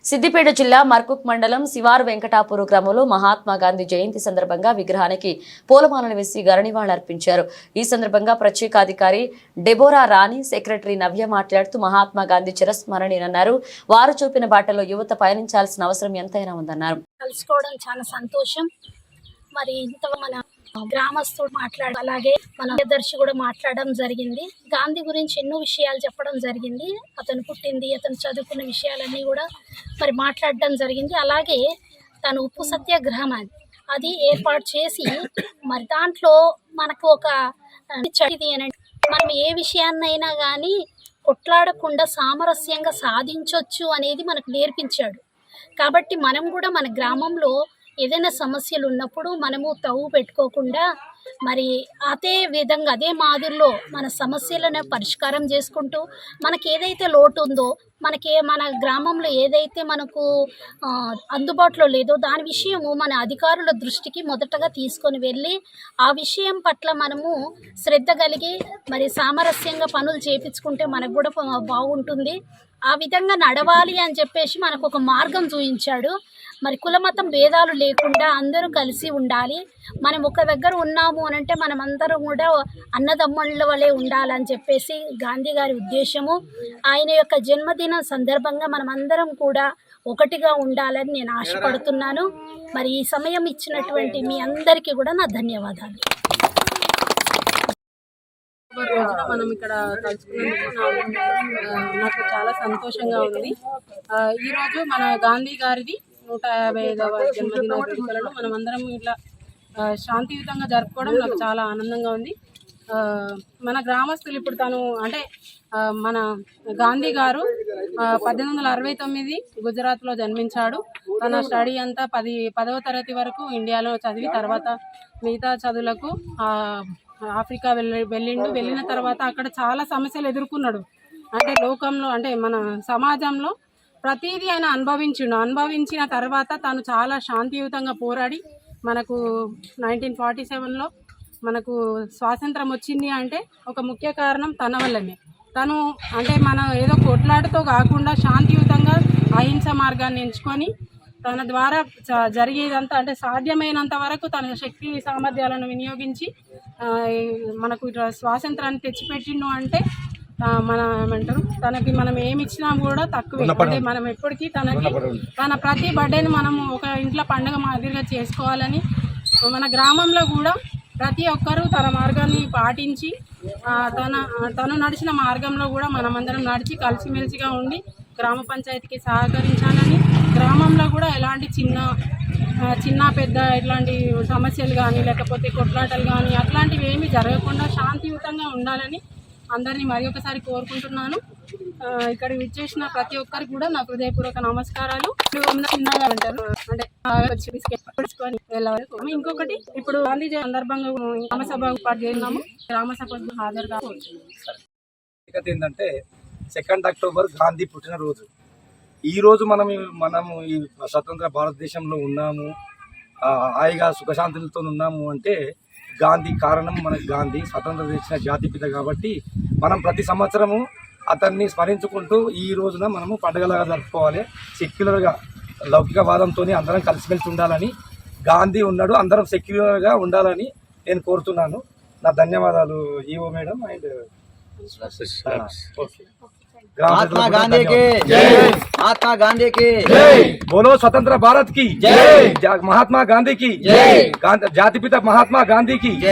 సిద్దిపేట జిల్లా మర్కుక్ మండలం శివారు వెంకటాపురం గ్రామంలో మహాత్మా గాంధీ జయంతి సందర్భంగా విగ్రహానికి పూలమాలలు వేసి ఘననివాళులర్పించారు. ఈ సందర్భంగా ప్రత్యేకాధికారి డెబోరా రాణి, సెక్రటరీ నవ్య మాట్లాడుతూ మహాత్మా గాంధీ చిరస్మరణీయన్నారు. వారు చూపిన బాటలో యువత పయనించాల్సిన అవసరం ఎంతైనా ఉందన్నారు. కలుసుకోవడం చాలా సంతోషం. మరి ఇంత మన గ్రామస్తుడు మాట్లాడ, అలాగే మన కార్యదర్శి కూడా మాట్లాడడం జరిగింది. గాంధీ గురించి ఎన్నో విషయాలు చెప్పడం జరిగింది. అతను పుట్టింది, అతను చదువుకున్న విషయాలన్నీ కూడా మరి మాట్లాడడం జరిగింది. అలాగే తను ఉప్పు సత్యాగ్రహం అది ఏర్పాటు చేసి మరి దాంట్లో మనకు ఒక మనం ఏ విషయాన్నైనా కానీ కొట్లాడకుండా సామరస్యంగా సాధించవచ్చు అనేది మనకు నేర్పించాడు. కాబట్టి మనం కూడా మన గ్రామంలో ఏదైనా సమస్యలు ఉన్నప్పుడు మనము తవ్వు పెట్టుకోకుండా మరి అదే విధంగా అదే మాదిరిలో మన సమస్యలను పరిష్కారం చేసుకుంటూ మనకి ఏదైతే లోటు ఉందో, మన గ్రామంలో ఏదైతే మనకు అందుబాటులో లేదో దాని విషయము మన అధికారుల దృష్టికి మొదటగా తీసుకొని వెళ్ళి ఆ విషయం పట్ల మనము శ్రద్ధ కలిగి మరి సామరస్యంగా పనులు చేయించుకుంటే మనకు కూడా బాగుంటుంది. ఆ విధంగా నడవాలి అని చెప్పేసి మనకు ఒక మార్గం చూపించాడు. మరి కులమతం భేదాలు లేకుండా అందరూ కలిసి ఉండాలి. మనం ఒక దగ్గర ఉన్నాము అని అంటే మనమందరం కూడా అన్నదమ్ముళ్ళ వలె ఉండాలని చెప్పేసి గాంధీ గారి ఉద్దేశము. ఆయన యొక్క జన్మదినం సందర్భంగా మనమందరం కూడా ఒకటిగా ఉండాలని నేను ఆశపడుతున్నాను. మరి ఈ సమయం ఇచ్చినటువంటి మీ అందరికీ కూడా నా ధన్యవాదాలు. రోజున మనం ఇక్కడ కలుసుకున్నందుకు నాకు చాలా సంతోషంగా ఉంది. ఈరోజు మన గాంధీ గారిది 155వ జన్మదిన వేడుకలను మనం అందరం ఇట్లా శాంతియుతంగా జరుపుకోవడం నాకు చాలా ఆనందంగా ఉంది. మన గ్రామస్తులు ఇప్పుడు మన గాంధీ గారు 1869 గుజరాత్లో జన్మించాడు. తన స్టడీ అంతా 10వ తరగతి వరకు ఇండియాలో చదివి తర్వాత మిగతా చదువులకు ఆఫ్రికా వెళ్ళిన తర్వాత అక్కడ చాలా సమస్యలు ఎదుర్కొన్నాడు. అంటే లోకంలో మన సమాజంలో ప్రతిదీ ఆయన అనుభవించిన తర్వాత తను చాలా శాంతియుతంగా పోరాడి మనకు 1947లో మనకు స్వాతంత్రం వచ్చింది అంటే ఒక ముఖ్య కారణం తన వల్లనే. తను మన ఏదో కొట్లాటతో కాకుండా శాంతియుతంగా అహింస మార్గాన్ని ఎంచుకొని తన ద్వారా జరిగేదంతా సాధ్యమైనంత వరకు తన శక్తి సామర్థ్యాలను వినియోగించి మనకు ఇట్లా స్వాతంత్రాన్ని తెచ్చిపెట్టిండు. అంటే తనకి మనం ఏమి ఇచ్చినా కూడా తక్కువే. మనం ఎప్పటికీ తన ప్రతి బర్త్డేని మనం ఒక ఇంట్లో పండుగ మాదిరిగా చేసుకోవాలని మన గ్రామంలో కూడా ప్రతి ఒక్కరూ తన మార్గాన్ని పాటించి తను నడిచిన మార్గంలో కూడా మనమందరం నడిచి కలిసిమెలిసిగా ఉండి గ్రామ పంచాయతీకి సహకరించాలని, గ్రామంలో కూడా ఎలాంటి చిన్న పెద్ద ఇట్లాంటి సమస్యలు కానీ లేకపోతే కొట్లాటలు కానీ అట్లాంటివి ఏమీ జరగకుండా శాంతియుతంగా ఉండాలని అందరినీ మరి ఒకసారి కోరుకుంటున్నాను. ఇక్కడ విచ్చేసిన ప్రతి ఒక్కరికి కూడా నా హృదయపూర్వక నమస్కారాలు. చిన్నగా ఉంటారు ఇంకొకటి ఇప్పుడు గాంధీ జయంతి సందర్భంగా గ్రామ సభ ఏర్పాటు చేస్తున్నాము. గ్రామ సభకు హాజరు కావచ్చు. ఏంటంటే 2 అక్టోబర్ గాంధీ పుట్టినరోజు. ఈరోజు మనం ఈ స్వతంత్ర భారతదేశంలో ఉన్నాము, హాయిగా సుఖశాంతులతో ఉన్నాము అంటే గాంధీ కారణం. మనకు గాంధీ స్వతంత్రం తెచ్చిన జాతిపిత కాబట్టి మనం ప్రతి సంవత్సరము అతన్ని స్మరించుకుంటూ ఈ రోజున మనము పండుగలాగా జరుపుకోవాలి. సెక్యులర్గా లౌకికవాదంతో అందరం కలిసిమెలిసి ఉండాలని గాంధీ ఉన్నాడు. అందరం సెక్యులర్గా ఉండాలని నేను కోరుతున్నాను. నా ధన్యవాదాలు EO madam and Mahatma Gandhi की जय, महात्मा गांधी की जय, बोलो स्वतंत्र भारत की जय, महात्मा गांधी की जय, जातिपिता महात्मा गांधी की जय।